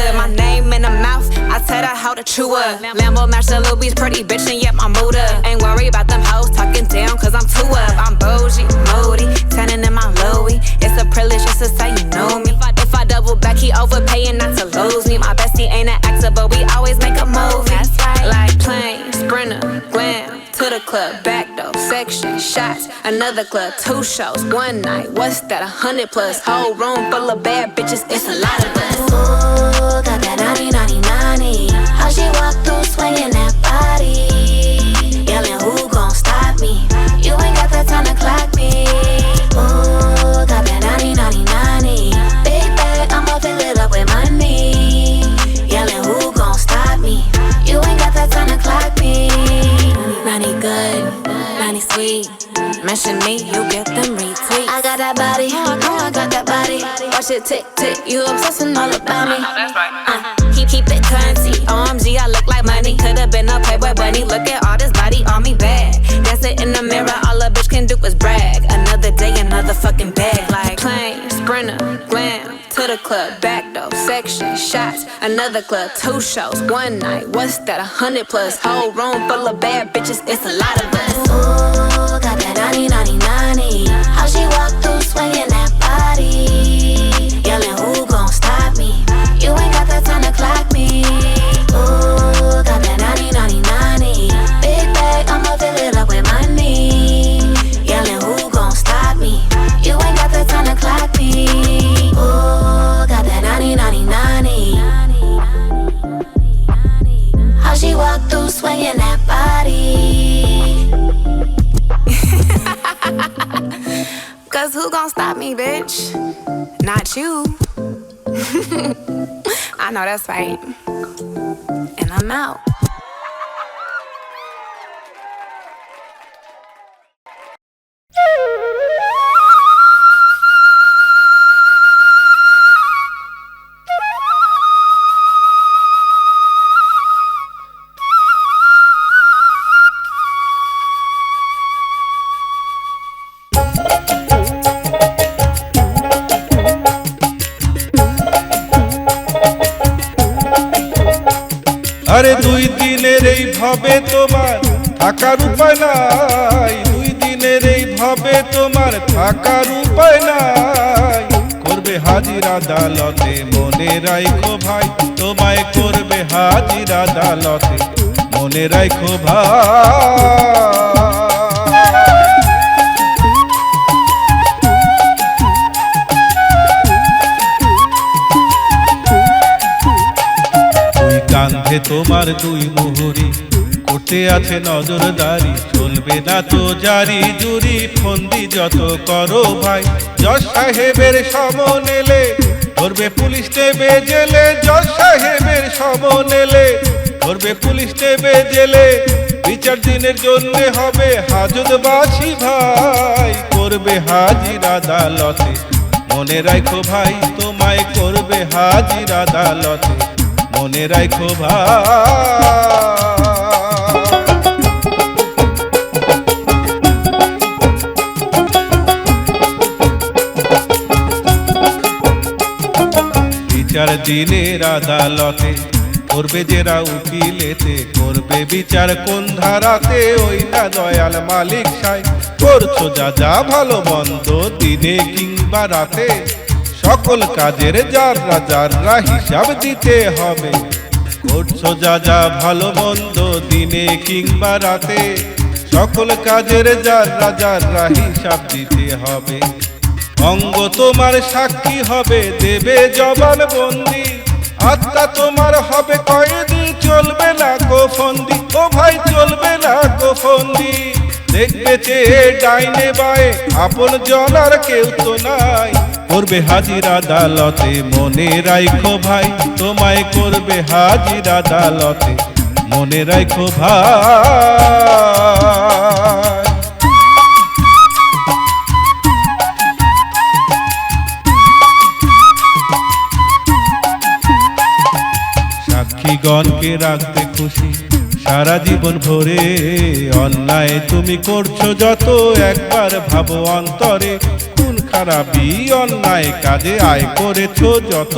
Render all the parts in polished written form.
good. My name in the mouth, I tell her how to chew up. Lambo match the Louis, pretty bitch, and yet my mood up. Ain't worry about them hoes talking down, cause I'm too up. I'm bougie, moody, tanning in my Louis. It's a privilege just to say you know me. If I double back, he overpaying not to lose me. My bestie ain't an actor, but we always make a movie. That's right. Like plane, sprinter, glam. To the club, back door, section, shots, another club, 2 shows, 1 night. What's that? 100 plus. Whole room full of bad bitches. It's a lot of us. Ooh, got that naughty, naughty, naughty. How she walk through swinging that body, yelling, who gon' stop me? You ain't got that time to clock me. Ooh, got that naughty, naughty, naughty. Big bag, I'ma fill it up with money. Yelling, who gon' stop me? You ain't got that time to clock me. Money good, money sweet. Mention me, you get them retweets. I got that body, I got that body. Watch it tick tick, you obsessing all about me. Keep it currency. OMG, I look like money. Could've been a Playboy bunny. Look at all this body on me bad. Dancing in the mirror, all a bitch can do is brag. Another day, another fucking bag. Like plane, sprinter, glam. To the club, back door, section, shots, another club, 2 shows, 1 night. What's that? 100 plus. Whole room full of bad bitches. It's a lot of us. Ooh, got that naughty, naughty, naughty. How she walk through swinging that body, yelling, who gon' stop me? You ain't got that time to clock me. Ooh, got that naughty, naughty, naughty. Big bag, I'ma fill it up with money. Yelling, who gon' stop me? You ain't got that time to clock me. Ooh, got that naughty, naughty, naughty. How she walk through swinging that body. Cause who gon' stop me, bitch? Not you. I know that's right. And I'm out. আরে 2 দিনের এই ভাবে তোমার থাকার উপায় নাই, 2 দিনের এই ভাবে তোমার থাকার উপায় নাই। করবে হাজির আদালতে মনে রাখো ভাই, তোমায় করবে হাজির আদালতে মনে রাখো ভাই। কাঁধে তোমার 2 মুহুরি, করতে আছে নজরদারি, চলবে না তো জারি জুরি, ফন্দি যত করো ভাই। জজ সাহেবের সমন এলে ধরবে পুলিশ নেবে জেলে, জজ সাহেবের সমন এলে ধরবে পুলিশ নেবে জেলে। বিচার দিনের জন্য হবে হাজতবাসী ভাই, করবে হাজির আদালতে মনে রাখো ভাই, তোমায় করবে হাজির আদালতে মনে রাখো ভাই। বিচার দিনের আদালতে করবে জেরা উকিলেতে, করবে বিচার কোন ধারাতে ওই না দয়াল মালিক সাহেব। করছো যা যা ভালো মন্দ দিনে কিংবা রাতে, সকল কাজের যাররা যাররা হিসাব দিতে হবে। করছো যা যা ভালো মন্দ দিনে কিংবা রাতে, সকল কাজের যাররা যাররা হিসাব দিতে হবে। অঙ্গ তোমার সাক্ষী হবে, দেবে জবানবন্দি, আত্মা তোমার হবে কয়েদি, চলবে না গোফন্দি। ও ভাই চলবে না গোফন্দি, দেখবে চেয়ে ডাইনে বায়ে আপন জনার কেউ তো নাই। করবে হাজির আদালতে মনে রাখো ভাই, তোমায় করবে হাজির আদালতে মনে রাখো ভাই। সাক্ষীগণকে রাখতে খুশি সারা জীবন ভরে, অন্যায় তুমি করছো যত একবার ভাবো অন্তরে। খারাপি অন্যায় কাজে আয় করেছো যত,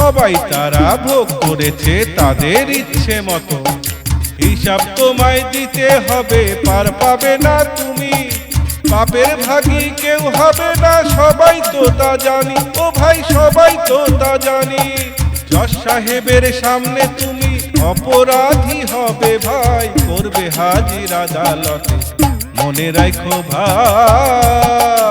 সবাই তারা ভোগ করেছে তাদের ইচ্ছে মতো, হিসাব তোমায় দিতে হবে, পার পাবে না তুমি, পাপের ভাগী কেউ হবে না, সবাই তো তা জানি, ও ভাই সবাই তো তা জানি। জজ সাহেবের সামনে তুমি অপরাধী হবে ভাই, করবে হাজির আদালতে, মনে রাখো ভাই।